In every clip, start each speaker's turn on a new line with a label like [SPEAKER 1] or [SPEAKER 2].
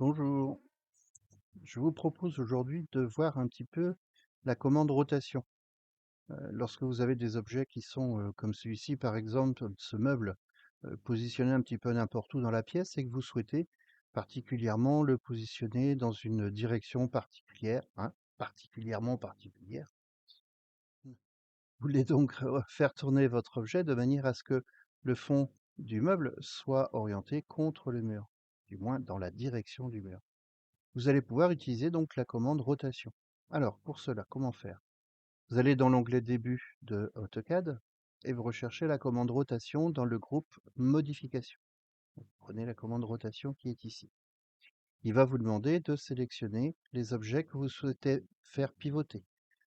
[SPEAKER 1] Bonjour, je vous propose aujourd'hui de voir un petit peu la commande rotation. Lorsque vous avez des objets qui sont comme celui-ci, par exemple, ce meuble positionné un petit peu n'importe où dans la pièce et que vous souhaitez particulièrement le positionner dans une direction particulière, hein, particulièrement particulière. Vous voulez donc faire tourner votre objet de manière à ce que le fond du meuble soit orienté contre le mur, du moins dans la direction du mur. Vous allez pouvoir utiliser donc la commande rotation. Alors, pour cela, comment faire? Vous allez dans l'onglet Début de AutoCAD et vous recherchez la commande rotation dans le groupe Modification. Vous prenez la commande rotation qui est ici. Il va vous demander de sélectionner les objets que vous souhaitez faire pivoter.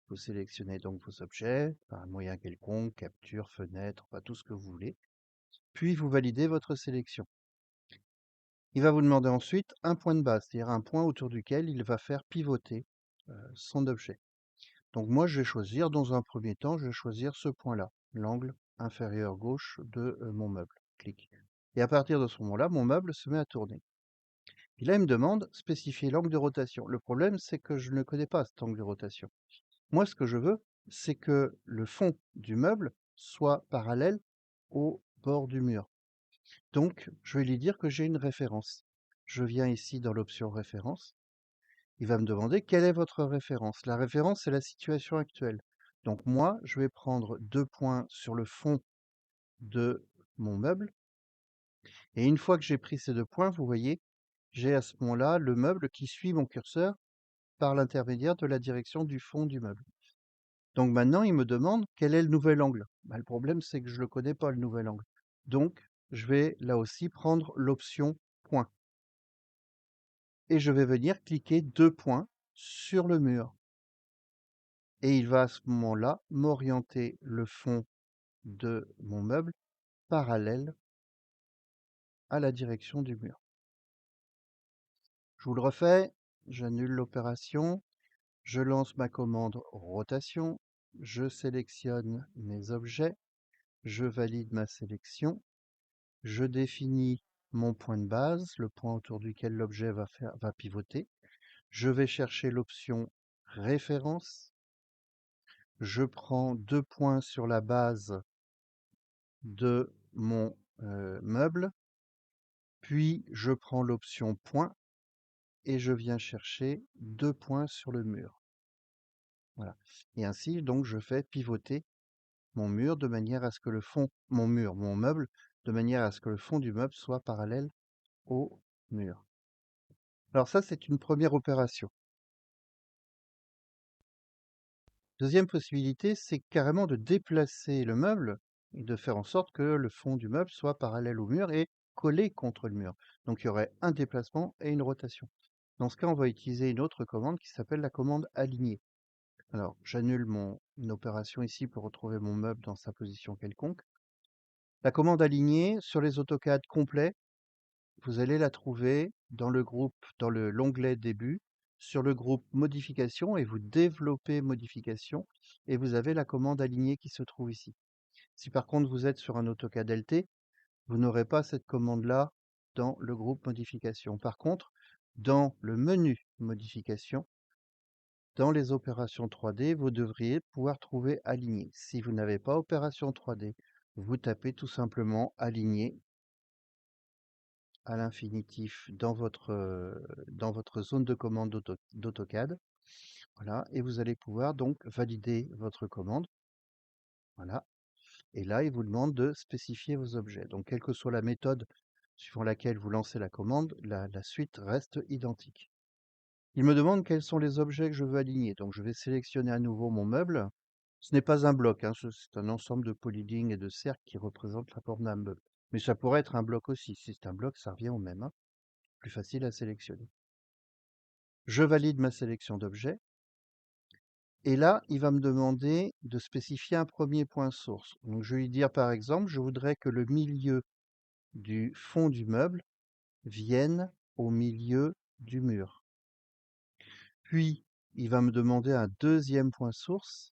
[SPEAKER 1] Vous sélectionnez donc vos objets par un moyen quelconque, capture, fenêtre, enfin tout ce que vous voulez. Puis vous validez votre sélection. Il va vous demander ensuite un point de base, c'est-à-dire un point autour duquel il va faire pivoter son objet. Donc moi, je vais choisir, dans un premier temps, je vais choisir ce point-là, l'angle inférieur gauche de mon meuble. Clic. Et à partir de ce moment-là, mon meuble se met à tourner. Et là, il me demande spécifier l'angle de rotation. Le problème, c'est que je ne connais pas cet angle de rotation. Moi, ce que je veux, c'est que le fond du meuble soit parallèle au bord du mur. Donc, je vais lui dire que j'ai une référence. Je viens ici dans l'option référence. Il va me demander quelle est votre référence. La référence, c'est la situation actuelle. Donc moi, je vais prendre 2 points sur le fond de mon meuble. Et une fois que j'ai pris ces 2 points, vous voyez, j'ai à ce moment-là le meuble qui suit mon curseur par l'intermédiaire de la direction du fond du meuble. Donc maintenant, il me demande quel est le nouvel angle. Bah, le problème, c'est que je ne le connais pas, le nouvel angle. Donc, je vais là aussi prendre l'option point. Et je vais venir cliquer 2 points sur le mur. Et il va à ce moment-là m'orienter le fond de mon meuble parallèle à la direction du mur. Je vous le refais, j'annule l'opération, je lance ma commande rotation, je sélectionne mes objets, je valide ma sélection, je définis mon point de base, le point autour duquel l'objet va pivoter. Je vais chercher l'option référence. Je prends 2 points sur la base de mon meuble, puis je prends l'option point et je viens chercher 2 points sur le mur. Voilà. Et ainsi, donc, je fais pivoter mon mur de manière à ce que le fond, mon meuble, de manière à ce que le fond du meuble soit parallèle au mur. Alors ça, c'est une première opération. Deuxième possibilité, c'est carrément de déplacer le meuble et de faire en sorte que le fond du meuble soit parallèle au mur et collé contre le mur. Donc il y aurait un déplacement et une rotation. Dans ce cas, on va utiliser une autre commande qui s'appelle la commande aligner. Alors, j'annule mon opération ici pour retrouver mon meuble dans sa position quelconque. La commande aligner sur les AutoCAD complets, vous allez la trouver dans le groupe, dans l'onglet début, sur le groupe modification et vous développez modification et vous avez la commande aligner qui se trouve ici. Si par contre vous êtes sur un AutoCAD LT, vous n'aurez pas cette commande-là dans le groupe modification. Par contre, dans le menu modification, dans les opérations 3D, vous devriez pouvoir trouver aligner. Si vous n'avez pas opération 3D, vous tapez tout simplement aligner à l'infinitif dans votre zone de commande d'AutoCAD. Voilà, et vous allez pouvoir donc valider votre commande. Voilà. Et là, il vous demande de spécifier vos objets. Donc, quelle que soit la méthode suivant laquelle vous lancez la commande, la suite reste identique. Il me demande quels sont les objets que je veux aligner. Donc, je vais sélectionner à nouveau mon meuble. Ce n'est pas un bloc, hein, c'est un ensemble de polylignes et de cercles qui représentent la forme d'un meuble. Mais ça pourrait être un bloc aussi. Si c'est un bloc, ça revient au même, hein. Plus facile à sélectionner. Je valide ma sélection d'objets. Et là, il va me demander de spécifier un premier point source. Donc, je vais lui dire, par exemple, je voudrais que le milieu du fond du meuble vienne au milieu du mur. Puis, il va me demander un deuxième point source.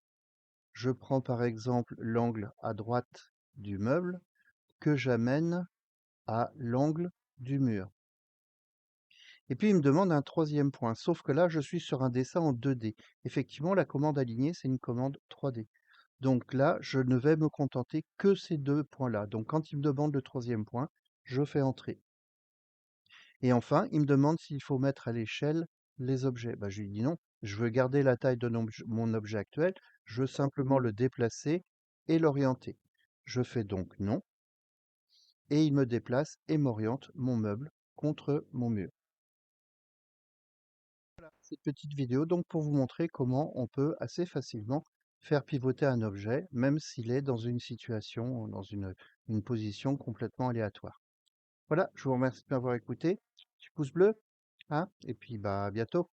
[SPEAKER 1] Je prends par exemple l'angle à droite du meuble que j'amène à l'angle du mur. Et puis il me demande un troisième point, sauf que là, je suis sur un dessin en 2D. Effectivement, la commande aligner, c'est une commande 3D. Donc là, je ne vais me contenter que ces 2 points-là. Donc quand il me demande le troisième point, je fais entrer. Et enfin, il me demande s'il faut mettre à l'échelle les objets. Bah, je lui dis non, je veux garder la taille de mon objet actuel, je veux simplement le déplacer et l'orienter. Je fais donc non, et il me déplace et m'oriente mon meuble contre mon mur. Cette petite vidéo donc pour vous montrer comment on peut assez facilement faire pivoter un objet, même s'il est dans une situation, dans une position complètement aléatoire. Voilà, je vous remercie de m'avoir écouté. Petit pouce bleu, hein, et puis bah à bientôt.